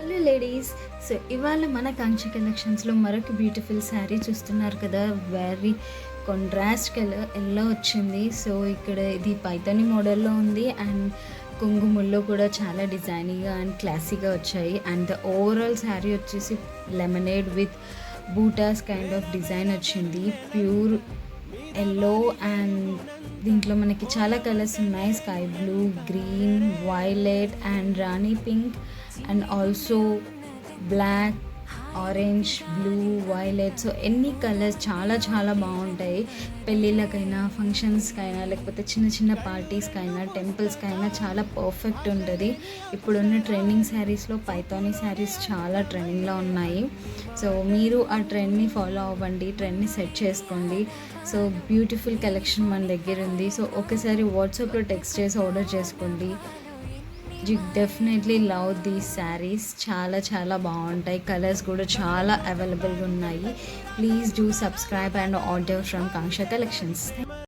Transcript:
Hello ladies. So ఇవాళ మన కాంక్ష కలెక్షన్స్లో మరొక బ్యూటిఫుల్ శారీ చూస్తున్నారు కదా. వెరీ కాంట్రాస్ట్ కలర్ ఎల్లో వచ్చింది. సో ఇక్కడ ఇది పైతాని మోడల్లో ఉంది అండ్ కుంగుముల్లో కూడా చాలా డిజైనీగా అండ్ క్లాసీగా వచ్చాయి. అండ్ ద ఓవరాల్ శారీ వచ్చేసి లెమనేడ్ విత్ బూటాస్ కైండ్ ఆఫ్ డిజైన్ వచ్చింది. ప్యూర్ ఎల్లో అండ్ దీంట్లో మనకి చాలా కలర్స్ ఉన్నాయి. Sky blue, green, violet and రాణి pink and also black, orange, blue, violet. So ఎన్ని కలర్స్ చాలా చాలా బాగుంటాయి. పెళ్ళిళ్ళకైనా, ఫంక్షన్స్కైనా, లేకపోతే చిన్న చిన్న పార్టీస్కైనా, టెంపుల్స్కైనా చాలా పర్ఫెక్ట్ ఉంటుంది. ఇప్పుడున్న ట్రెండింగ్ శారీస్లో పైతానీ శారీస్ చాలా ట్రెండింగ్లో ఉన్నాయి. సో మీరు ఆ ట్రెండ్ని ఫాలో అవ్వండి, ట్రెండ్ని సెట్ చేసుకోండి. సో బ్యూటిఫుల్ కలెక్షన్ మన దగ్గర ఉంది. సో ఒకసారి వాట్సాప్లో టెక్స్ట్ చేసి ఆర్డర్ చేసుకోండి. You definitely love these saris. చాలా చాలా బాగుంటాయి. కలర్స్ కూడా చాలా అవైలబుల్గా ఉన్నాయి. Please do subscribe and order from కాంక్ష కలెక్షన్స్.